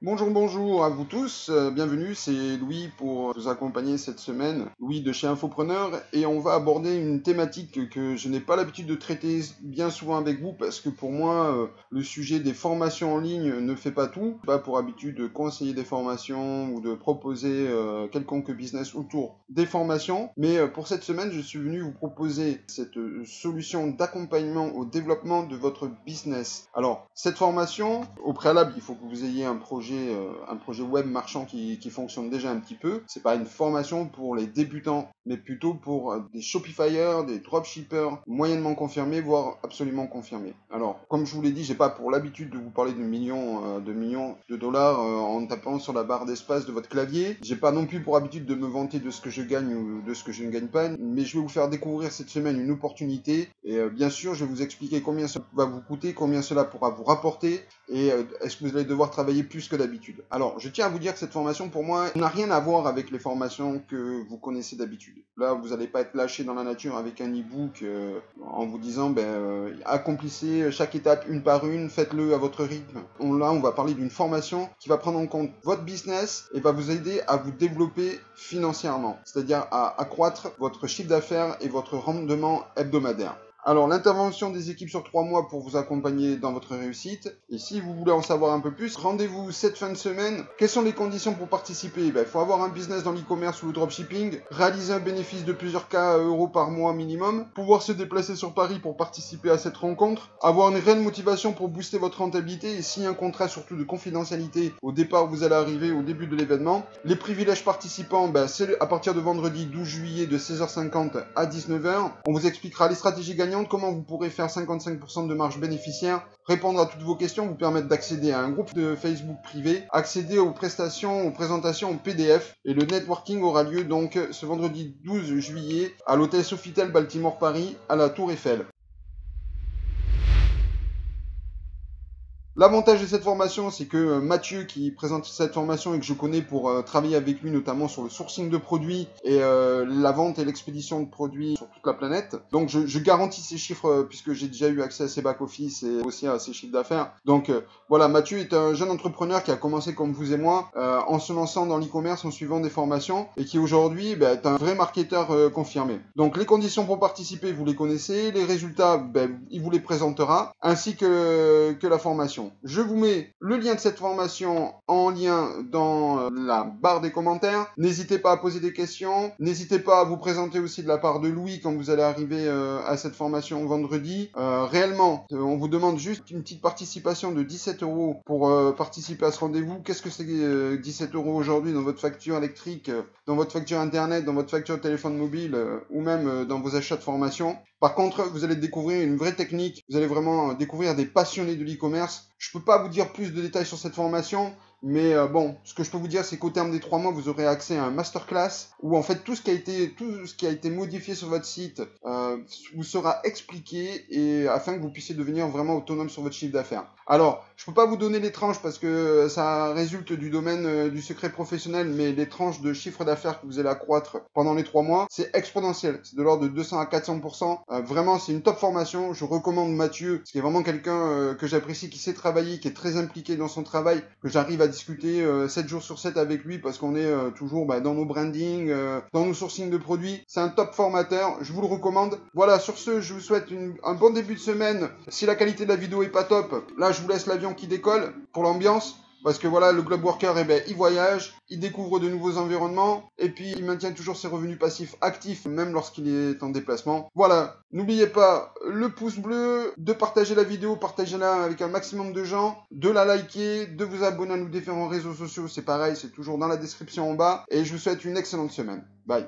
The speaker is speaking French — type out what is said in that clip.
Bonjour, bonjour à vous tous, bienvenue, c'est Louis pour vous accompagner cette semaine, Louis de chez Infopreneur, et on va aborder une thématique que je n'ai pas l'habitude de traiter bien souvent avec vous, parce que pour moi, le sujet des formations en ligne ne fait pas tout. Pas pour habitude de conseiller des formations ou de proposer quelconque business autour des formations, mais pour cette semaine, je suis venu vous proposer cette solution d'accompagnement au développement de votre business. Alors, cette formation, au préalable, il faut que vous ayez un projet web marchand qui fonctionne déjà un petit peu. C'est pas une formation pour les débutants, mais plutôt pour des Shopifyers, des dropshippers moyennement confirmés, voire absolument confirmés. Alors, comme je vous l'ai dit, j'ai pas pour l'habitude de vous parler de millions de dollars en tapant sur la barre d'espace de votre clavier. J'ai pas non plus pour habitude de me vanter de ce que je gagne ou de ce que je ne gagne pas, mais je vais vous faire découvrir cette semaine une opportunité et bien sûr, je vais vous expliquer combien ça va vous coûter, combien cela pourra vous rapporter et est-ce que vous allez devoir travailler plus que d'habitude. Alors, je tiens à vous dire que cette formation, pour moi, n'a rien à voir avec les formations que vous connaissez d'habitude. Là, vous n'allez pas être lâché dans la nature avec un e-book en vous disant, accomplissez chaque étape une par une, faites-le à votre rythme. Là, on va parler d'une formation qui va prendre en compte votre business et va vous aider à vous développer financièrement, c'est-à-dire à accroître votre chiffre d'affaires et votre rendement hebdomadaire. Alors, l'intervention des équipes sur 3 mois pour vous accompagner dans votre réussite. Et si vous voulez en savoir un peu plus, rendez-vous cette fin de semaine. Quelles sont les conditions pour participer? Il faut avoir un business dans l'e-commerce ou le dropshipping, réaliser un bénéfice de plusieurs euros par mois minimum, pouvoir se déplacer sur Paris pour participer à cette rencontre, avoir une réelle motivation pour booster votre rentabilité et signer un contrat surtout de confidentialité au départ où vous allez arriver au début de l'événement. Les privilèges participants, c'est à partir de vendredi 12 juillet de 16h50 à 19h. On vous expliquera les stratégies gagnantes, comment vous pourrez faire 55% de marge bénéficiaire, répondre à toutes vos questions, vous permettre d'accéder à un groupe de Facebook privé, accéder aux prestations, aux présentations en PDF, et le networking aura lieu donc ce vendredi 12 juillet à l'hôtel Sofitel Baltimore Paris à la Tour Eiffel. L'avantage de cette formation, c'est que Mathieu, qui présente cette formation et que je connais pour travailler avec lui notamment sur le sourcing de produits et la vente et l'expédition de produits sur toute la planète. Donc je garantis ces chiffres puisque j'ai déjà eu accès à ses back-office et aussi à ses chiffres d'affaires. Donc voilà, Mathieu est un jeune entrepreneur qui a commencé comme vous et moi en se lançant dans l'e-commerce, en suivant des formations et qui aujourd'hui est un vrai marketeur confirmé. Donc les conditions pour participer, vous les connaissez, les résultats, il vous les présentera, ainsi que la formation. Je vous mets le lien de cette formation en lien dans la barre des commentaires. N'hésitez pas à poser des questions. N'hésitez pas à vous présenter aussi de la part de Louis quand vous allez arriver à cette formation vendredi. Réellement, on vous demande juste une petite participation de 17 € pour participer à ce rendez-vous. Qu'est-ce que c'est 17 € aujourd'hui dans votre facture électrique, dans votre facture internet, dans votre facture de téléphone mobile ou même dans vos achats de formation? Par contre, vous allez découvrir une vraie technique. Vous allez vraiment découvrir des passionnés de l'e-commerce. Je ne peux pas vous dire plus de détails sur cette formation, mais ce que je peux vous dire, c'est qu'au terme des 3 mois, vous aurez accès à un masterclass où en fait tout ce qui a été modifié sur votre site vous sera expliqué et afin que vous puissiez devenir vraiment autonome sur votre chiffre d'affaires. Alors, je peux pas vous donner les tranches parce que ça résulte du domaine du secret professionnel, mais les tranches de chiffre d'affaires que vous allez accroître pendant les 3 mois, c'est exponentiel. C'est de l'ordre de 200 à 400%. Vraiment, c'est une top formation. Je recommande Mathieu, qui est vraiment quelqu'un que j'apprécie, qui sait travailler, qui est très impliqué dans son travail, que j'arrive à discuter 7 jours sur 7 avec lui parce qu'on est toujours dans nos branding, dans nos sourcing de produits. C'est un top formateur. Je vous le recommande. Voilà, sur ce, je vous souhaite un bon début de semaine. Si la qualité de la vidéo est pas top, là, je vous laisse l'avion qui décolle pour l'ambiance. Parce que voilà, le Globe Worker, il voyage, il découvre de nouveaux environnements, et puis il maintient toujours ses revenus passifs actifs, même lorsqu'il est en déplacement. Voilà, n'oubliez pas le pouce bleu, de partager la vidéo, partagez-la avec un maximum de gens, de la liker, de vous abonner à nos différents réseaux sociaux, c'est pareil, c'est toujours dans la description en bas, et je vous souhaite une excellente semaine. Bye.